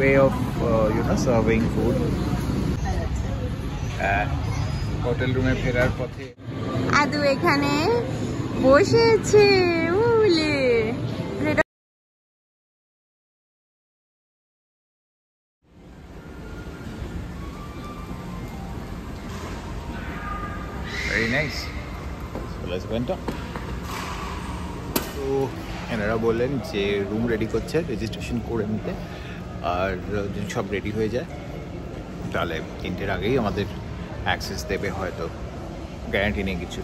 way of serving food. Hotel রুমে ফেরার পথে আদু এখানে বসেছে বুঝলে। Very nice. So let's go and talk. তো এনারা বললেন যে রুম রেডি করছে রেজিস্ট্রেশন করে নিতে, আর যদি সব রেডি হয়ে যায় তাহলে 3টের আগেই আমাদের অ্যাক্সেস দেবে, হয়তো গ্যারান্টি নেই কিছু।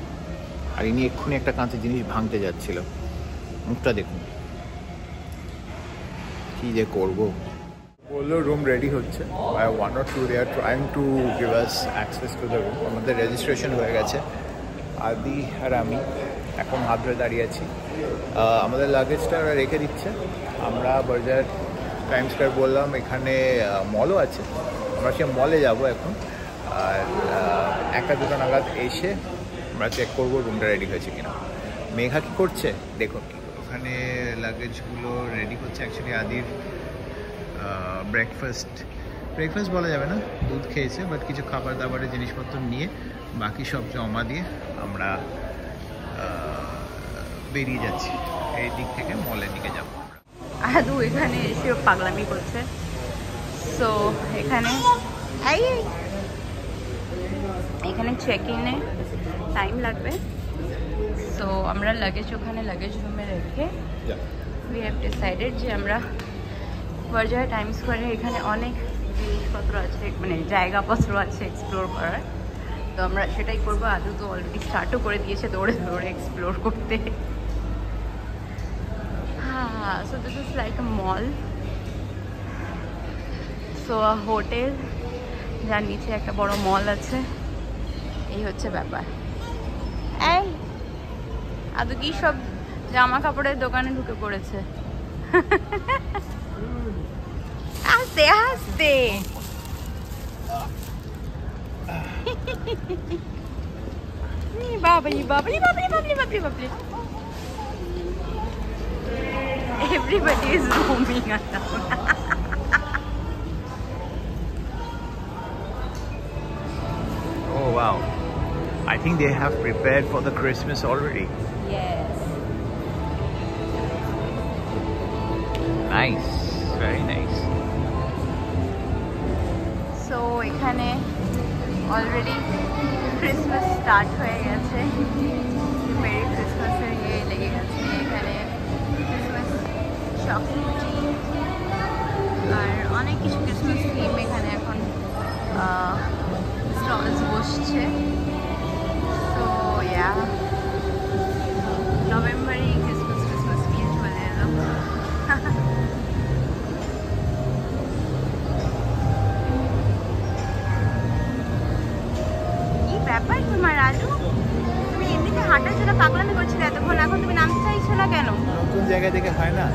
আর ইনি এক্ষুনি একটা কাঁচের জিনিস ভাঙতে যাচ্ছিল, মুখটা দেখুন কী যে করবো। বললো রুম রেডি হচ্ছে, by 1 or 2 they are trying to give us access to the room. আমাদের রেজিস্ট্রেশন হয়ে গেছে, আদি আর আমি এখন হাত ধরে দাঁড়িয়ে আছি। আমাদের লাগেজটা রেখে দিচ্ছে। আমরা বাজার টাইম স্কোয়ার বললাম, এখানে মলও আছে, আমরা সে মলে যাব এখন। আর 1-2 নাগাদ এসে আমরা চেক করবো রুমটা রেডি হয়েছে কিনা। মেঘা কী করছে দেখুন, ওখানে লাগেজগুলো রেডি করছে। অ্যাকচুয়ালি আদির ব্রেকফাস্ট বলা যাবে না, দুধ খেয়েছে, বাট কিছু খাবার দাবারের জিনিসপত্র নিয়ে বাকি সব জমা দিয়ে আমরা বেরিয়ে যাচ্ছি। এই দিক থেকে মলের দিকে যাবো। আদু এখানে এসে পাগলামি করছে। সো এখানে চেক ইনে টাইম লাগবে। সো আমরা লাগেজ ওখানে লাগেজ রুমে রেখে উই হ্যাভ ডিসাইডেড যে আমরা বাজার টাইম স্কোয়ারে এখানে অনেক জিনিসপত্র আছে, মানে জায়গাপত্র আছে এক্সপ্লোর করার। তো আমরা সেটাই করবো। আদু তো অলরেডি স্টার্টও করে দিয়েছে দৌড়ে দৌড়ে এক্সপ্লোর করতে। হ্যাঁ, so this is like a mall, so a hotel যার নিচে একটা বড় মল আছে। এই হচ্ছে ব্যাপার। এই আদু কি সব জামা কাপড়ের দোকানে ঢুকে পড়েছে। আস্তে আস্তে Babli Babli Babli Babli Babli Babli. Everybody is roaming around. Oh wow, I think they have prepared for the Christmas already. Yes. Nice, very nice. So এখানে অলরেডি ক্রিসমাস স্টার্ট হয়ে গেছে, মেরি ক্রিসমাসের ইয়ে লেগে গেছে। এখানে ক্রিসমাস চকলেটি আর অনেক কিছু ক্রিসমাস থিম এখানে এখন স্টলস বসছে। তো ইয়া, নভেম্বরেই ক্রিসমাস ফিল চলে এলো। ব্যাপার তোমার আলু, তুমি এমনিতে হাঁটার জন্য পাগলামি করছিলে এতক্ষণ, এখন তুমি নামতে চাইছো না কেন? নতুন জায়গা থেকে হয় না,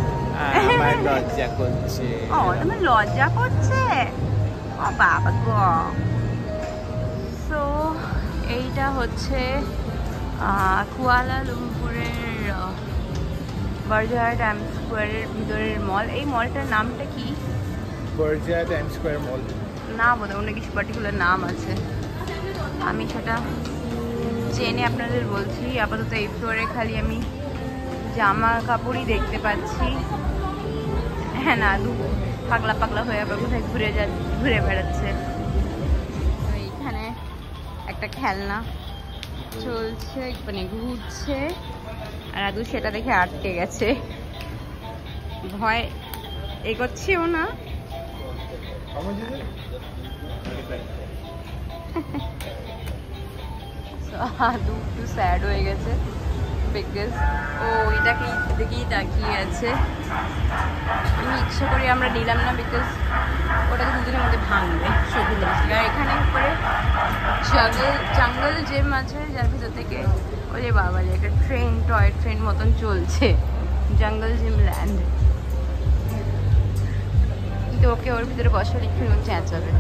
আমার লজ্জা করছে। ও তোমার লজ্জা করছে? ও বাবা গো। সো এইটা হচ্ছে কুয়ালালামপুরের বার্জার টাইম স্কোয়ারের ভিতরের মল। এই মলটার নামটা কি? বার্জার টাইম স্কোয়ার মল না, বোধহয় অন্য কিছু পার্টিকুলার নাম আছে, আমি সেটা জেনে আপনাদের বলছি। আপাতত এই ফ্লোরে খালি আমি জামা কাপড়ই দেখতে পাচ্ছি। হ্যাঁ না, পাগলা পাগলা হয়ে আবার কোথায় ঘুরে বেড়াচ্ছে। এইখানে একটা খেলনা চলছে, মানে ঘুরছে, আর আদু সেটা দেখে আটকে গেছে, ভয় এগোচ্ছেও না। আদু একটু স্যাড হয়ে গেছে বিকজ ও এটাকে দেখেই তাকিয়ে আছে। আমি ইচ্ছে করে আমরা নিলাম না বিকজ ওটাকে দুদিনের মধ্যে ভাঙবে সবুজ জিনিস। আর এখানে উপরে জঙ্গল জিম আছে, যার ভিতর থেকে ওই যে বাবা একটা টয় ট্রেন মতন চলছে, জঙ্গল জিম ল্যান্ড। কিন্তু ওকে ওর ভিতরে বসার একটু চেঁচাবে,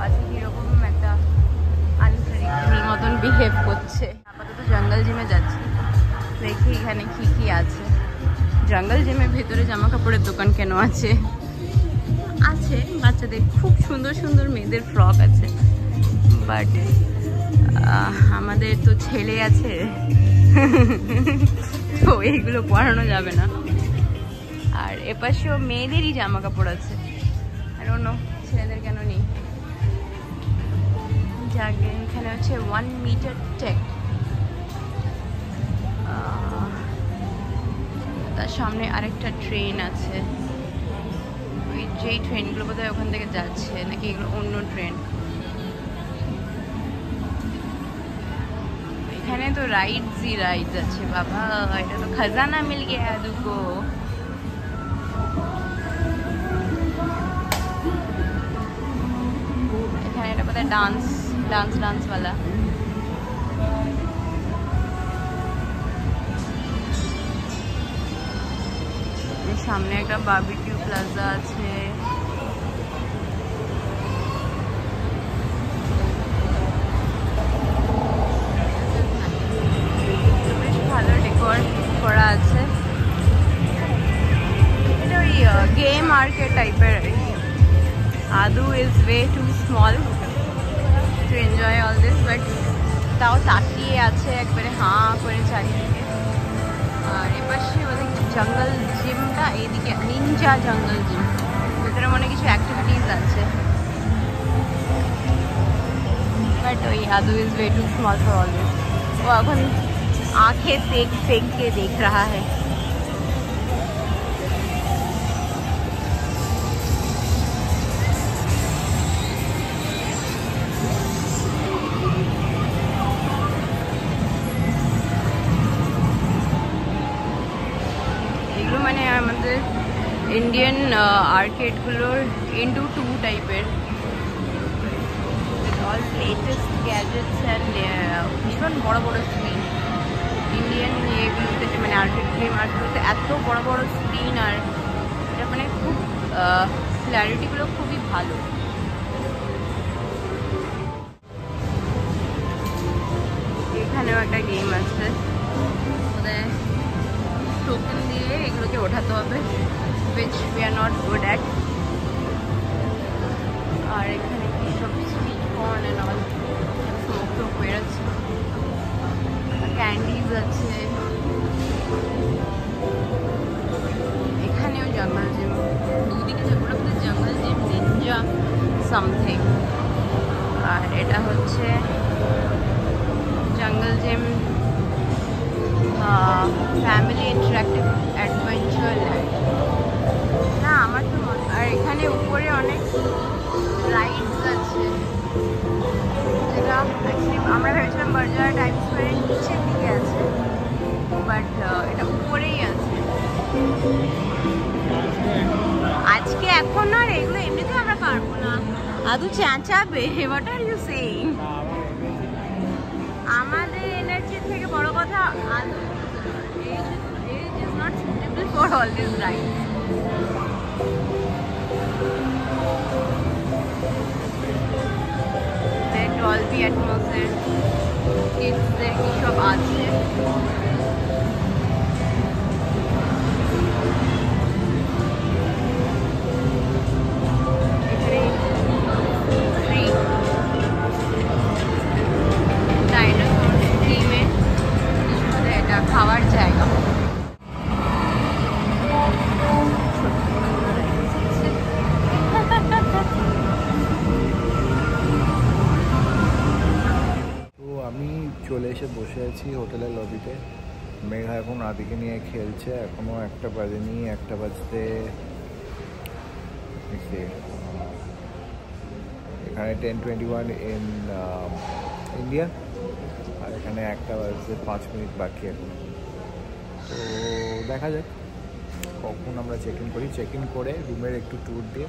আজকে কীরকম একটা আনফ্রেন্ডলি মতন বিহেভ করছে। আপাতত জঙ্গল জিমে যাচ্ছি, দেখি এখানে কি আছে। জঙ্গল জিমের ভিতরে জামা কাপড়ের দোকান কেন আছে আছে বাচ্চাদের, খুব সুন্দর সুন্দর মেয়েদের ফ্রক আছে, বাট আমাদের তো ছেলে আছে তো এইগুলো পরানো যাবে না। আর এপাশেও মেয়েদেরই জামা কাপড় আছে, আর অন্য ছেলেদের কেন নেই। যাকে এখানে হচ্ছে 1 মিটার টেক, তার সামনে আরেকটা ট্রেন আছে, ওই যেই ট্রেনগুলো বোধহয় ওখান থেকে যাচ্ছে, নাকি এগুলো অন্য ট্রেন। এখানে তো রাইডসই রাইডস আছে বাবা, এটা তো খাজানা মিল গয়া দুগো। এখানে এটা বোধহয় ডান্স वाला। সামনে একটা বারবিকিউ প্লাজা আছে, বেশ ভালো ডেকোর করা আছে। এটা ওই গেম মার্কেট টাইপের আর কি। আদু is way too small to enjoy all this, but তাও তাকিয়ে আছে একবারে হাঁ করে চারিদিকে। আর এপাশে ওদের জঙ্গল জিমটা, এইদিকে নিনজা জঙ্গল জিম, ভিতরে মনে কিছু অ্যাক্টিভিটিস আছে, বাট ওই আদু is way too small for all this. ও এখন आंखें फेंक के देख रहा है। এগুলো মানে আমাদের ইন্ডিয়ান আর্কেডগুলোর ইনটু 2 টাইপের, অল লেটেস্ট গ্যাজেটস অ্যান্ড ভীষণ বড় বড় স্ক্রিন। ইন্ডিয়ান এগুলোতে মানে আর্কেড গেম আর্টগুলোতে এত বড় বড় স্ক্রিন, আর এটা মানে খুব ক্ল্যারিটিগুলো খুবই ভালো। এখানেও একটা গেম আছে, ওদের টোকেন দিয়ে এগুলোকে ওঠাতে হবে, which we are not good at। আর এখানে কি সব sweet corn and all smoke তো বেরোচ্ছে, ক্যান্ডিজ আছে। এখানেও জঙ্গল জিম, দুদিকে যেগুলো জঙ্গল জিম নিনজা সামথিং। আর এটা হচ্ছে জঙ্গল gym family interactive adventure land না আমার তো। আর এখানে উপরে অনেক রাইডস আছে, যেটা অ্যাকচুয়ালি আমরা ভেবেছিলাম বার্জার টাইম স্কোয়ারের নিচের দিকে আছে, বাট এটা উপরেই আছে। আজকে এখন আর এগুলো এমনিতে আমরা পারবো না, আদু চেঁচাবে। What are you saying? আমাদের এনার্জির থেকে বড় কথা আদু age is not suitable for all these rides. Dolby Atmos কিডসদের কি সব আছে। খাওয়ার জায়গা আমি চলে এসে বসে আছি হোটেলের লবিতে। মেঘা এখন আদিকে নিয়ে খেলছে, এখনও 1টা বাজেনি, 1টা বাজতে এখানে 10:21 ইন ইন্ডিয়া, আর এখানে 1টা বাজতে 5 মিনিট বাকি এখন। তো দেখা যাক কখন আমরা চেক ইন করি। চেক ইন করে রুমের একটু ট্যুর দিয়ে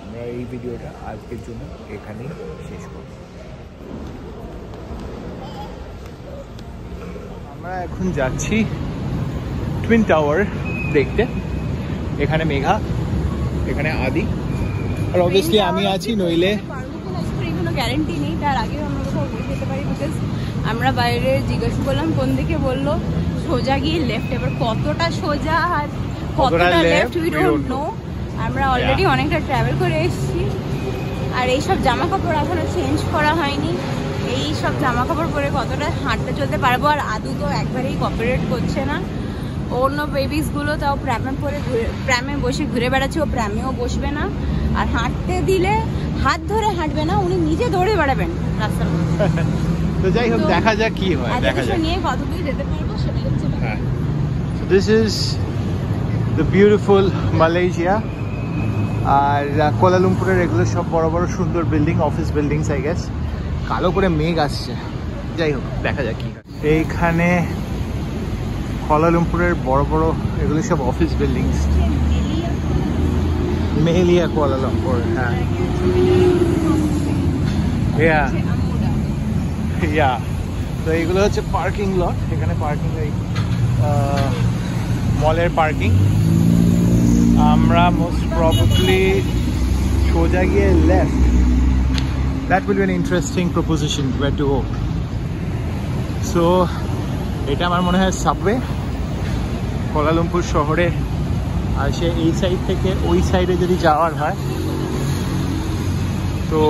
আমরা এই ভিডিওটা আজকের জন্য এখানেই শেষ করব। আমরা এখন যাচ্ছি টুইন টাওয়ার দেখতে। এখানে মেঘা, এখানে আদি, আর অবভিয়াসলি আমি আছি, নইলে কোনো গ্যারান্টি নেই। তার আগেও আমরা কোথাও ঘুরে যেতে পারি, বিকজ আমরা বাইরে জিজ্ঞাসা করলাম কোন দিকে, বললো সোজা গিয়ে লেফট। এবার কতটা সোজা আর কতটা লেফট উই ডোন্ট নো, আমরা অলরেডি অনেকটা ট্রাভেল করে এসেছি, আর এইসব জামা কাপড় এখনো চেঞ্জ করা হয়নি। এই সব জামা কাপড় পরে কতটা হাঁটতে চলতে পারবো? আর আদু তো একবারেই কোঅপারেট করছে না। অন্য বেবিসগুলো তাও প্র্যামে বসে ঘুরে বেড়াচ্ছে, ও প্র্যামেও বসবে না। আর হাঁটতে দিলে হাত ধরে হাঁটবে না, উনি নিজে দৌড়ে বেড়াবেন রাস্তার মধ্যে। তো যাই হোক, দেখা যাক কি হয়, দেখা যাক নিয়ে কতদূর যেতে পারবো সেটাই হচ্ছে। হ্যাঁ, so this is the beautiful Malaysia. আর কোয়ালালামপুরের এগুলো সব বড় বড় সুন্দর building, office buildings I guess. কালো করে মেঘ আসছে, যাই হোক দেখা যাক কি হয়। এইখানে কোয়ালালামপুরের বড় বড় এগুলো সব অফিস বিল্ডিংস। মেলিয়া কোয়ালালামপুর, হ্যাঁ ইয়া। তো এইগুলো হচ্ছে পার্কিং লট, এখানে পার্কিং, এই মলের পার্কিং। আমরা মোস্ট প্রবাবলি সোজা গিয়ে left. That will be an interesting proposition wire to go. So এটা আমার মনে হয় সাবওয়ে কোয়ালালামপুর শহরে। আর সে এই সাইড থেকে ওই সাইডে যদি যাওয়ার হয় তো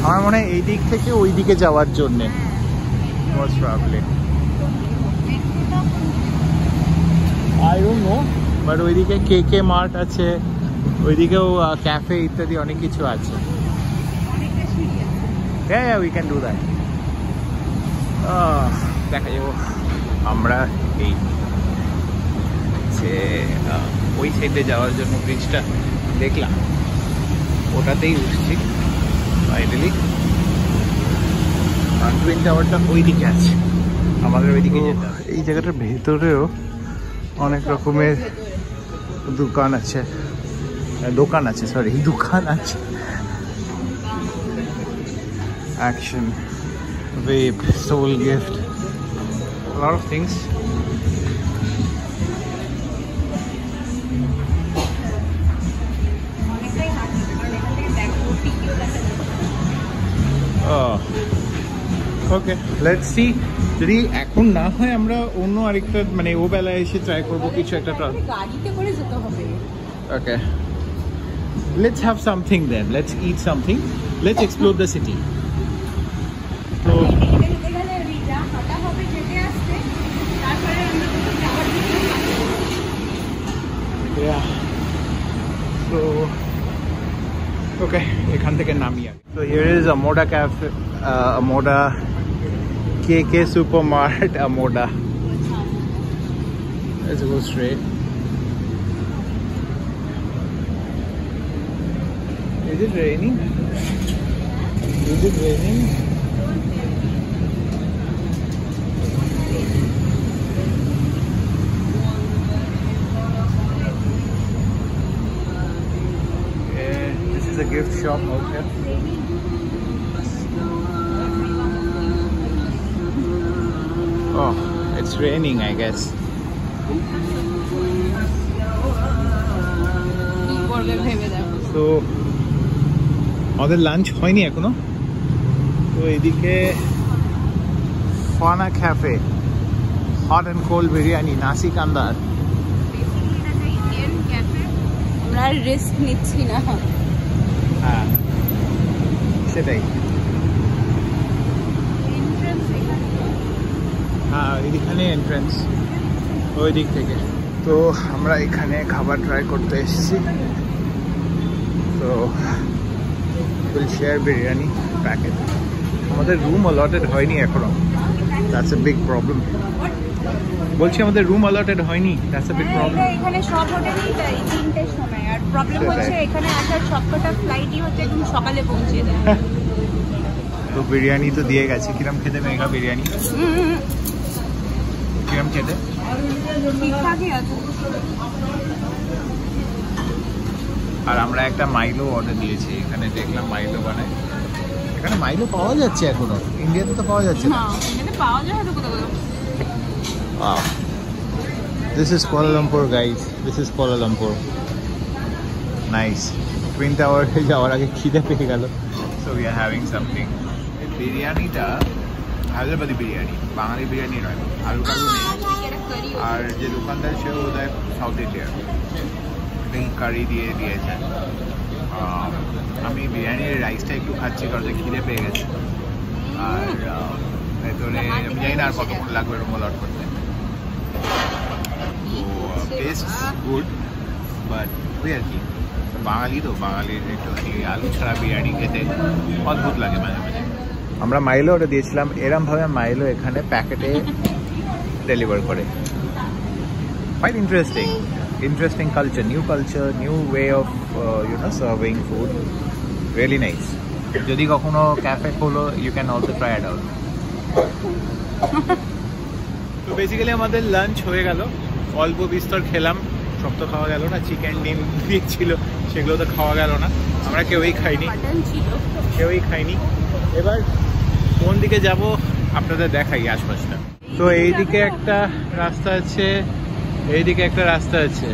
আমার মনে হয় এই দিক থেকে ওই দিকে যাওয়ার জন্যে most probably. I don't know, but ওইদিকে কে মার্ট আছে, ওইদিকেও ক্যাফে ইত্যাদি অনেক কিছু আছে। হ্যাঁ, উই ক্যান ডু দ্যাট। দেখা যাবো। আমরা এই ওই সাইডে যাওয়ার জন্য ব্রিজটা দেখলাম, ওটাতেই উঠছি ফাইনালি। টুইন টাওয়ারটা ওই দিকে আছে, আমাদের ওইদিকে যেতে হবে। এই জায়গাটার ভেতরেও অনেক রকমের দোকান আছে, দোকান আছে Action, vape, soul gift, a lot of things. Okay, let's see. যদি এখন না হয় আমরা অন্য আরেকটা মানে ও বেলায় এসে ট্রাই করবো কিছু একটা। গাড়িতে করে যেতে হবে। Okay, let's have something then, let's eat something, let's explore the city. তো So, okay, এখান থেকে নামি আগে। So here is Amoda Cafe, Amoda KK Supermart, Amoda. Let's go straight. Is it raining? Is it raining? A gift shop out here. Oh, it's raining, I guess. So, আমাদের lunch হয়নি এখনো। তো এদিকে ফানা cafe, hot and cold biryani, নাসি কান্দার। আমরা risk নিচ্ছি না। হ্যাঁ, সেটাই। হ্যাঁ, এইখানে এন্ট্রান্স, ওই দিক থেকে। তো আমরা এখানে খাবার ট্রাই করতে এসেছি। তো উইল শেয়ার বিরিয়ানি প্যাকেট। আমাদের রুম অলটেড হয়নি এখনো, দ্যাটস এ বিগ প্রবলেম। বলছি আমাদের রুম অলটেড হয়নি, দ্যাটস এ বিগ প্রবলেম। এখানে সব হোটেলেই তাই 3টের সময়, আর প্রবলেম হচ্ছে এখানে আসার সবকটা ফ্লাইটই হচ্ছে একদম সকালে পৌঁছে দেয়। তো বিরিয়ানি তো দিয়ে গেছে। কিরম খেতে মেঘা বিরিয়ানি? কিরম খেতে? ঠিকঠাকই আছে। আর আমরা একটা মাইলো অর্ডার দিয়েছি, এখানে দেখলাম মাইলো বানায়। এখানে মাইলো পাওয়া যাচ্ছে এখনো, ইন্ডিয়াতে তো পাওয়া যাচ্ছে না। ইন্ডিয়াতে পাওয়া যায় হয়তো কোথাও। Wow. This is Kuala Lumpur, guys. This is Kuala Lumpur. Nice. Twin Tower যাওয়ার আগে খিদে পেয়ে গেল, so we are having something. এই বিরিয়ানিটা হায়দ্রাবাদি বিরিয়ানি, বাঙালি বিরিয়ানি নয়, আলু টালু নেই। আর যে দোকানদার সে বোধহয় সাউথ ইন্ডিয়ার, কারি দিয়ে দিয়েছে। আমি বিরিয়ানির রাইসটা একটু খাচ্ছি কারণ খিদে পেয়ে গেছে। আর ভেতরে আমি জানি না আর কতক্ষণ লাগবে এরকম অর্ডার করতে। তো টেস্ট গুড, বাট ওই আর কি, বাঙালি তো, বাঙালির একটুখানি আলু ছাড়া বিরিয়ানি খেতে অদ্ভুত লাগে মাঝে মাঝে। আমরা মাইলো অর্ডার দিয়েছিলাম, এরমভাবে মাইলো এখানে প্যাকেটে ডেলিভার করে। Quite interesting culture, new way of serving food. Really nice. যদি কখনো ক্যাফে খোলো, you can also try it out. তো বেসিক্যালি আমাদের লাঞ্চ হয়ে গেল, অল্প বিস্তর খেলাম, সব তো খাওয়া গেল না। চিকেন ডিম ছিল, সেগুলো তো খাওয়া গেল না, আমরা কেউই খাইনি। এবার কোন দিকে যাব আপনাদের দেখাই আশপাশটা। তো এইদিকে একটা রাস্তা আছে, এইদিকে একটা রাস্তা আছে,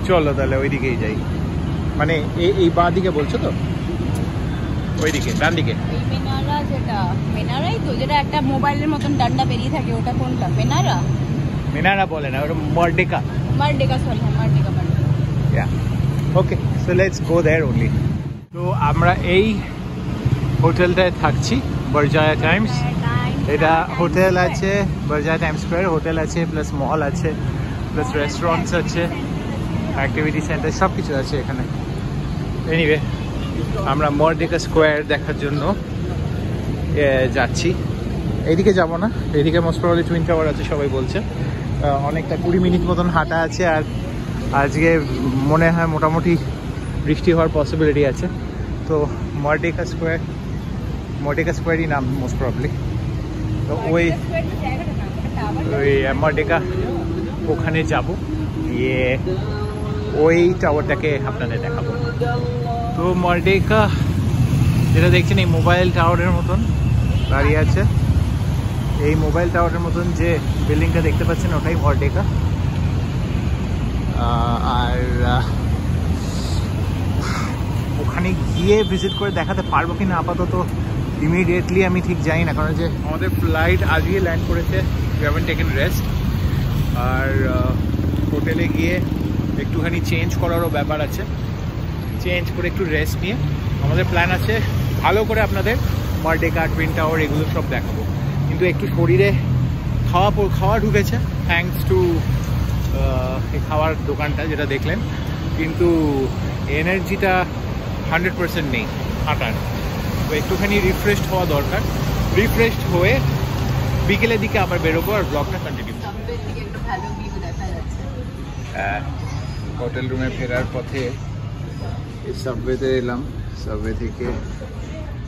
চলো তাহলে ওইদিকেই যাই। মানে এই বাঁ দিকে বলছো তো? ওইদিকে ডান দিকে যেটা একটা মোবাইলের মতন ডান্ডা বেরিয়ে থাকে, ওটা কোনটা? মেনারা বলে না, ওটা Merdeka. Okay, so let's go there only. তো আমরা এই হোটেলটায় থাকছি, বরজায়া টাইমস। এটা হোটেল আছে, বরজায়া টাইমস স্কোয়ার হোটেল আছে, প্লাস মল আছে, প্লাস রেস্টুরেন্টস আছে, অ্যাক্টিভিটি সেন্টার, সব কিছু আছে এখানে। এনিওয়ে, আমরা মর্ডেকা স্কোয়ার দেখার জন্য যাচ্ছি। এইদিকে যাব না, এইদিকে মোস্ট প্রবাবলি টুইন টাওয়ার আছে সবাই বলছে। অনেকটা 20 মিনিট মতন হাঁটা আছে, আর আজকে মনে হয় মোটামুটি বৃষ্টি হওয়ার পসিবিলিটি আছে। তো মর্ডেকা স্কোয়ারই নাম মোস্ট প্রবাবলি। তো ওই মর্ডেকা ওখানে যাব, গিয়ে ওই টাওয়ারটাকে আপনাদের দেখাবো। তো মর্ডেকা যেটা দেখছেন এই মোবাইল টাওয়ারের মতন দাঁড়িয়ে আছে, এই মোবাইল টাওয়ারের মতন যে বিল্ডিংটা দেখতে পাচ্ছেন ওটাই মর্ডেকা। আর ওখানে গিয়ে ভিজিট করে দেখাতে পারবো কি না আপাতত ইমিডিয়েটলি আমি ঠিক জানি না, কারণ যে আমাদের ফ্লাইট আজকে ল্যান্ড করেছে, উই হ্যাভেন্ট টেকেন রেস্ট। আর হোটেলে গিয়ে একটুখানি চেঞ্জ করারও ব্যাপার আছে, চেঞ্জ করে একটু রেস্ট নিয়ে আমাদের প্ল্যান আছে ভালো করে আপনাদের মর্ডেকা, টুইন টাওয়ার এগুলো সব দেখাবো। কিন্তু একটু শরীরে খাওয়া ঢুকেছে থ্যাঙ্কস টু এই খাওয়ার দোকানটা যেটা দেখলেন, কিন্তু এনার্জিটা 100% নেই হাঁটার। তো একটুখানি রিফ্রেশড হওয়া দরকার, রিফ্রেশড হয়ে বিকেলের দিকে আবার বেরোবো আর ব্লগটা কন্টিনিউ। হোটেল রুমে ফেরার পথে এই সাবওয়েতে এলাম, সাবওয়ে থেকে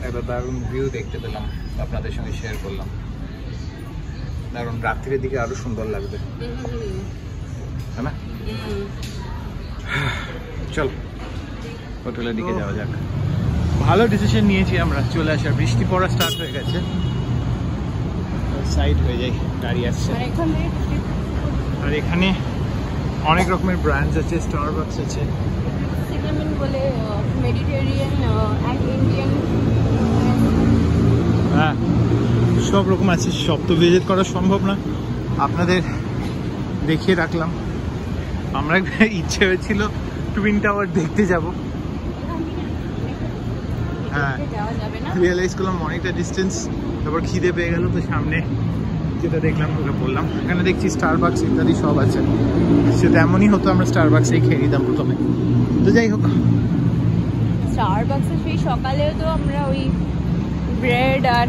একটা দারুণ ভিউ দেখতে পেলাম, আপনাদের সঙ্গে শেয়ার করলাম। দারুণ, রাত্রির দিকে আরো সুন্দর লাগবে, তাই না? চল হোটেলের দিকে যাওয়া যাক। ভালো ডিসিশন নিয়েছি আমরা চলে আসার, বৃষ্টি পড়া স্টার্ট হয়ে গেছে। সাইড হয়ে যাই, গাড়ি আসছে। আর এখানে অনেক রকমের ব্র্যান্ডস আছে, স্টারবাকস আছে, বলে মেডিটেরিয়ান অ্যান্ড ইন্ডিয়ান, হ্যাঁ সব রকম আছে। সব তো ভিজিট করা সম্ভব না, আপনাদের দেখিয়ে রাখলাম। আমরা ইচ্ছে হয়েছিল টুইন টাওয়ার দেখতে যাব, হ্যাঁ রিয়েলাইজ করলাম অনেকটা ডিস্টেন্স, তারপর খিদে পেয়ে গেল, তো সামনে যেটা দেখলাম ওটা বললাম। এখানে দেখছি স্টারবাকস ইত্যাদি সব আছে, সেটা এমনই হতো আমরা স্টারবাকসেই খেয়ে নিতাম প্রথমে। তো যাই হোক, স্টারবাকসে সেই সকালেও তো আমরা ওই ব্রেড আর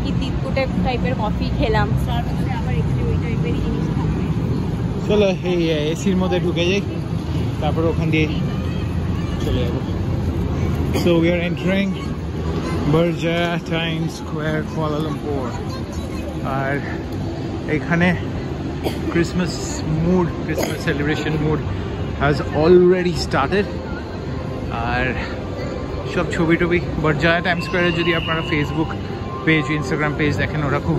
কি তিতকুটে টাইপের কফি খেলাম, স্টারবাকসে আবার একটু ওই টাইপের জিনিস থাকবে। চলো এই এসির মধ্যে ঢুকে যাই, তারপর ওখান দিয়ে চলে যাবো। So we are entering Berjaya Times Square, Kuala Lumpur. আর এখানে Christmas celebration mood has already started. আর সব ছবি টবি বরজায়া টাইমস স্কোয়ারে যদি আপনারা ফেসবুক পেজ, ইনস্টাগ্রাম পেজ দেখেন, ওরা খুব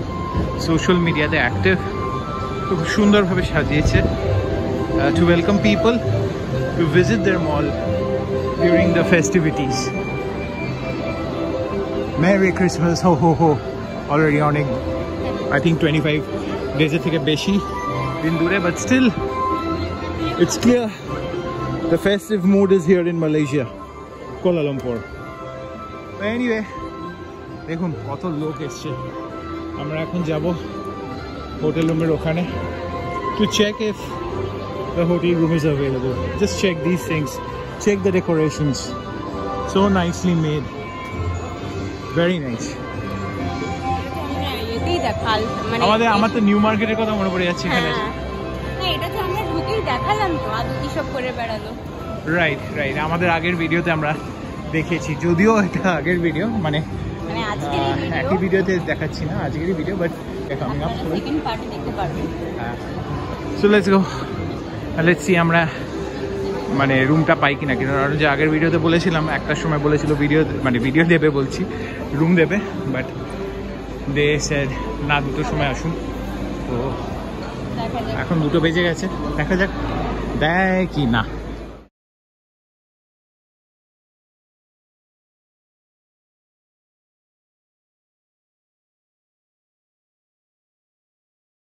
সোশ্যাল মিডিয়াতে অ্যাক্টিভ, খুব সুন্দরভাবে সাজিয়েছে to welcome people to visit their mall during the festivities. Merry Christmas, ho ho ho. Already on I think 25 days থেকে বেশি দিন দূরে, but still it's clear the festive mood is here in Malaysia, Kuala Lumpur. But anyway, দেখুন কত লোক এসছে। আমরা এখন যাব হোটেল রুমের ওখানে to check if the hotel room is available. Just check these things, check the decorations, so nicely made, very nice. আমার তো নিউ মার্কেটের কথা মনে পড়ে যাচ্ছে এখানে। এটা তো আমরা ঢুকেই দেখালাম তো, আদৌ কি সব করে বেড়ালো। রাইট রাইট, আমাদের আগের ভিডিওতে আমরা দেখেছি, যদিও এটা আগের ভিডিও, মানে একই ভিডিওতে দেখাচ্ছি না, আজকেরই video, but coming up second পার্টে দেখতে পারবেন। হ্যাঁ, so let's go, let's see আমরা মানে রুমটা পাই কিনা। কারণ যে আগের ভিডিওতে বলেছিলাম, একটার সময় বলেছিল ভিডিও, মানে ভিডিও দেবে বলছি, রুম দেবে, বাট দে সেড না, দুটোর সময় আসুন। তো এখন 2টো বেজে গেছে, দেখা যাক দেয় কি না।